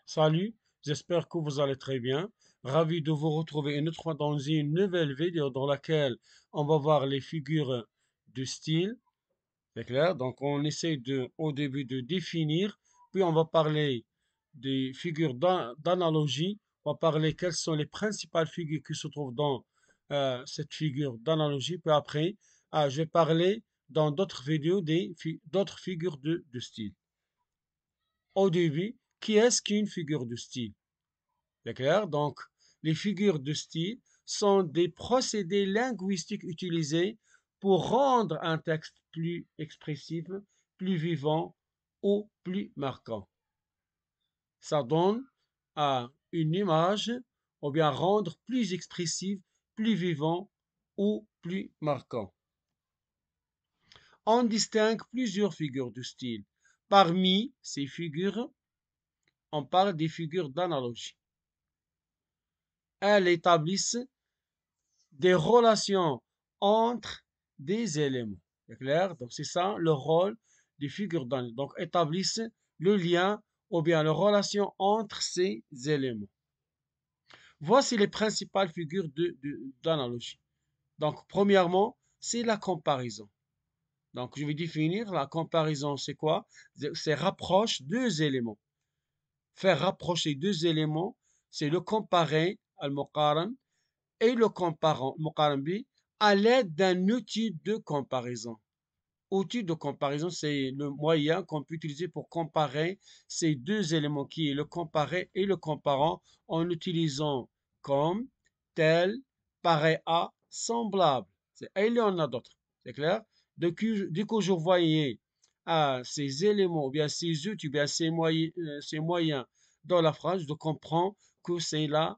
Salut, j'espère que vous allez très bien. Ravi de vous retrouver une autre fois dans une nouvelle vidéo dans laquelle on va voir les figures de style. C'est clair? Donc on essaie au début de définir, puis on va parler des figures d'analogie. On va parler quelles sont les principales figures qui se trouvent dans cette figure d'analogie. Puis après, je vais parler dans d'autres vidéos d'autres figures de style. Au début, qui est-ce qu'une figure de style? C'est clair? Donc, les figures de style sont des procédés linguistiques utilisés pour rendre un texte plus expressif, plus vivant ou plus marquant. Ça donne à une image ou bien rendre plus expressif, plus vivant ou plus marquant. On distingue plusieurs figures de style. Parmi ces figures, on parle des figures d'analogie. Elles établissent des relations entre des éléments. C'est clair? Donc, c'est ça le rôle des figures d'analogie. Donc, établissent le lien ou bien la relation entre ces éléments. Voici les principales figures d'analogie. Donc, premièrement, c'est la comparaison. Donc, je vais définir la comparaison, c'est quoi? C'est rapproche deux éléments. Faire rapprocher deux éléments, c'est le comparer, al-muqaran, et le comparant, Muqaran à l'aide d'un outil de comparaison. Outil de comparaison, c'est le moyen qu'on peut utiliser pour comparer ces deux éléments qui est le comparé et le comparant en utilisant comme, tel, pareil à, semblable. Et il y en a d'autres, c'est clair? Dès que je voyais ces éléments, ou bien ces outils, ou bien ces moyens dans la phrase, je comprends que c'est la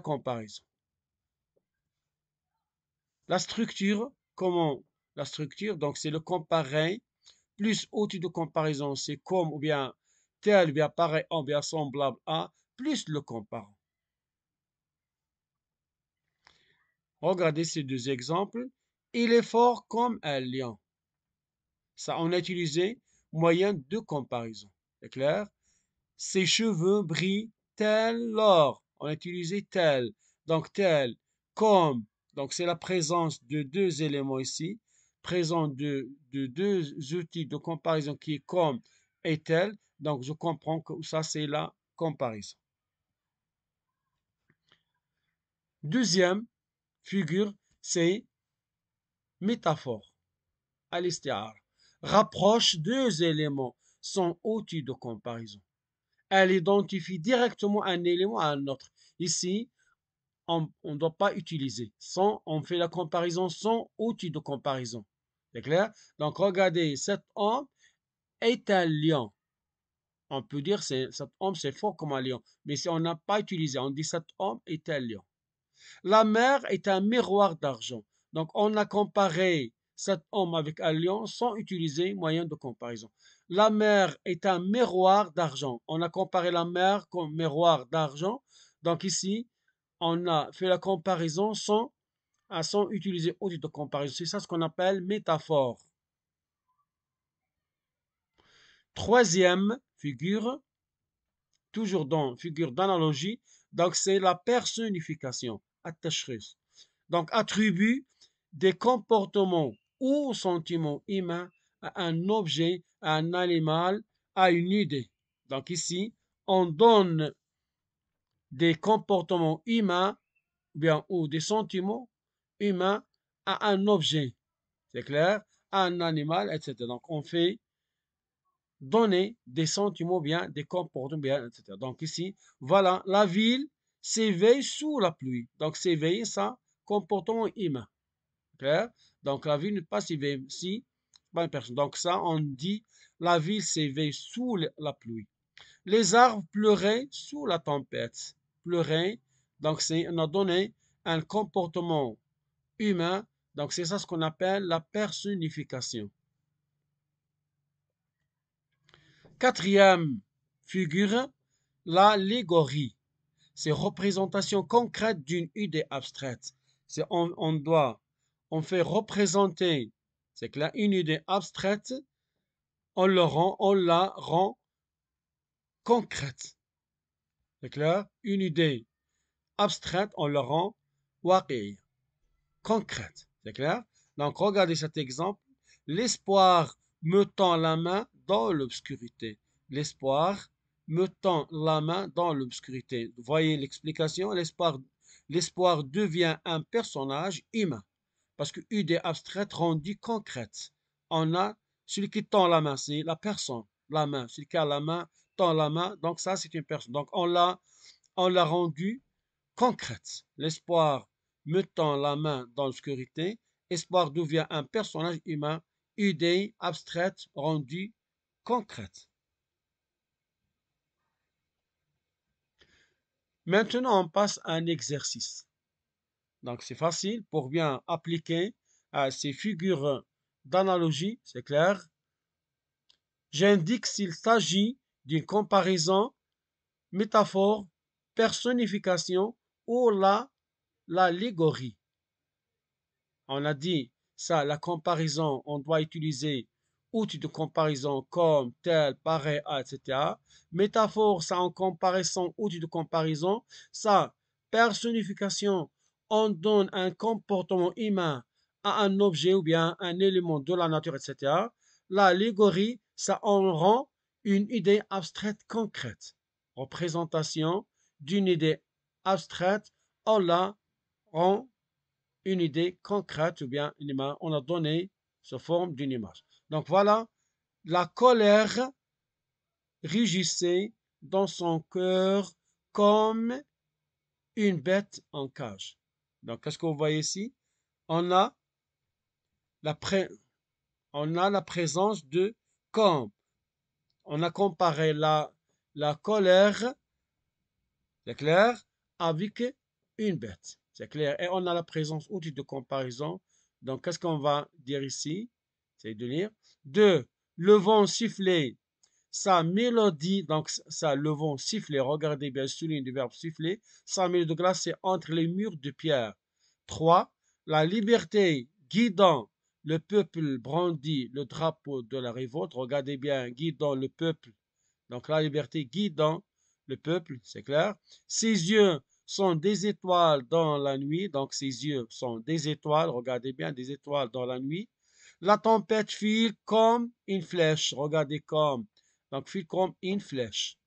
comparaison. La structure, comment la structure? Donc, c'est le comparé plus outil de comparaison, c'est comme ou bien tel, ou bien pareil, ou bien semblable à, plus le comparant. Regardez ces deux exemples. Il est fort comme un lion. Ça, on a utilisé moyen de comparaison. C'est clair? Ses cheveux brillent tel l'or. On a utilisé tel. Donc, tel, comme. Donc, c'est la présence de deux éléments ici. Présence de deux outils de comparaison qui est comme et tel. Donc, je comprends que ça, c'est la comparaison. Deuxième figure, c'est métaphore. Al-isti'ara. Rapproche deux éléments, sont outils de comparaison. Elle identifie directement un élément à un autre. Ici, on ne doit pas utiliser. Sans, on fait la comparaison sans outil de comparaison. C'est clair? Donc, regardez, cet homme est un lion. On peut dire que cet homme, c'est fort comme un lion. Mais si on n'a pas utilisé, on dit cet homme est un lion. La mer est un miroir d'argent. Donc, on a comparé cet homme avec un lion sans utiliser moyen de comparaison. La mer est un miroir d'argent. On a comparé la mer comme miroir d'argent. Donc ici, on a fait la comparaison sans utiliser outil de comparaison. C'est ça ce qu'on appelle métaphore. Troisième figure, toujours dans figure d'analogie, donc c'est la personnification. Donc, attribue des comportements ou sentiments humains à un objet, à un animal, à une idée. Donc ici, on donne des comportements humains bien, ou des sentiments humains à un objet. C'est clair? À un animal, etc. Donc on fait donner des sentiments bien, des comportements bien, etc. Donc ici, voilà, la ville s'éveille sous la pluie. Donc s'éveiller, ça, comportement humain. Clair? Donc la ville n'est pas s'éveille si pas une personne. Donc ça, on dit la ville s'éveille sous la pluie. Les arbres pleuraient sous la tempête. Pleurer, donc on a donné un comportement humain. Donc c'est ça ce qu'on appelle la personnification. Quatrième figure, l'allégorie. C'est représentation concrète d'une idée abstraite. C'est on fait représenter, c'est clair, une idée abstraite, on la rend concrète. C'est clair? Une idée abstraite, on le rend waqi'iyya, concrète. C'est clair? Donc, regardez cet exemple. L'espoir me tend la main dans l'obscurité. L'espoir me tend la main dans l'obscurité. Vous voyez l'explication? L'espoir devient un personnage humain. Parce qu'une idée abstraite rendue concrète. On a celui qui tend la main, c'est la personne, la main. Celui qui a la main tend la main. Donc ça, c'est une personne. Donc on l'a rendu concrète. L'espoir me tend la main dans l'obscurité. Espoir devient un personnage humain, idée abstraite rendue concrète. Maintenant, on passe à un exercice. Donc, c'est facile pour bien appliquer ces figures d'analogie, c'est clair. J'indique s'il s'agit d'une comparaison, métaphore, personnification ou l'allégorie. On a dit ça, la comparaison, on doit utiliser outils de comparaison comme tel, pareil, à, etc. Métaphore, ça en comparaison, outils de comparaison. Ça, personnification, on donne un comportement humain à un objet ou bien un élément de la nature, etc. L'allégorie, ça en rend une idée abstraite concrète. Représentation d'une idée abstraite, on la rend une idée concrète ou bien une image. On a donné sous forme d'une image. Donc voilà, la colère rugissait dans son cœur comme une bête en cage. Donc qu'est-ce que vous voyez ici? On a la, on a la présence de comme. On a comparé la colère, c'est clair, avec une bête. C'est clair. Et on a la présence outil de comparaison. Donc, qu'est-ce qu'on va dire ici? C'est de lire. 2. Le vent sifflait sa mélodie. Donc, ça, le vent sifflait. Regardez bien, souligne du verbe siffler. Sa mélodie de glace, c'est entre les murs de pierre. 3. La liberté guidant le peuple brandit le drapeau de la révolte. Regardez bien, guidant le peuple. Donc, la liberté guidant le peuple, c'est clair. Ses yeux sont des étoiles dans la nuit. Donc, ses yeux sont des étoiles. Regardez bien, des étoiles dans la nuit. La tempête file comme une flèche. Regardez comme. Donc, file comme une flèche.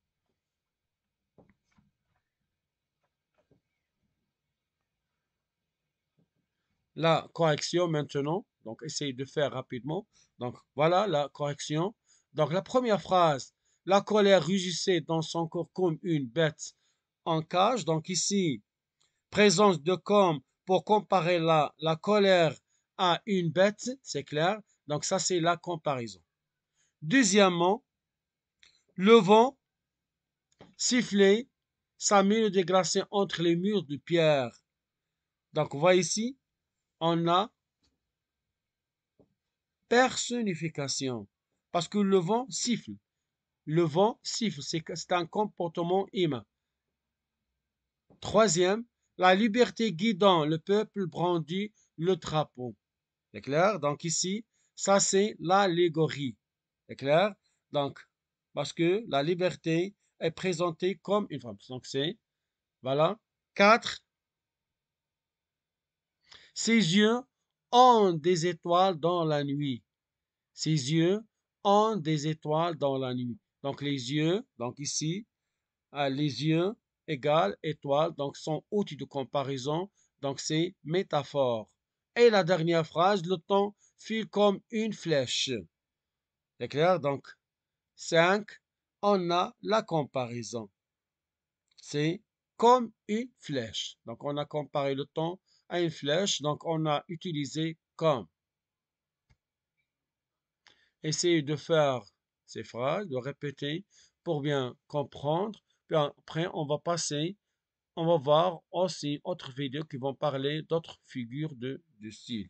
La correction maintenant. Donc, essayez de faire rapidement. Donc, voilà la correction. Donc, la première phrase. La colère rugissait dans son corps comme une bête en cage. Donc, ici, présence de comme pour comparer la colère à une bête, c'est clair. Donc ça, c'est la comparaison. Deuxièmement, le vent sifflait sa mélodie glacée entre les murs de pierre. Donc, vous voyez ici, on a personnification. Parce que le vent siffle. Le vent siffle, c'est un comportement humain. Troisième, la liberté guidant le peuple brandit le drapeau. C'est clair? Donc ici, ça c'est l'allégorie. C'est clair? Donc, parce que la liberté est présentée comme une femme. Donc c'est, voilà. 4. Ses yeux ont des étoiles dans la nuit. Ses yeux ont des étoiles dans la nuit. Donc les yeux, donc ici, les yeux égale étoile, donc sont outils de comparaison. Donc c'est métaphore. Et la dernière phrase, le temps file comme une flèche. C'est clair? Donc, 5, on a la comparaison. C'est comme une flèche. Donc, on a comparé le temps à une flèche. Donc, on a utilisé comme. Essayez de faire ces phrases, de répéter pour bien comprendre. Puis après, on va passer, on va voir aussi d'autres vidéos qui vont parler d'autres figures de style.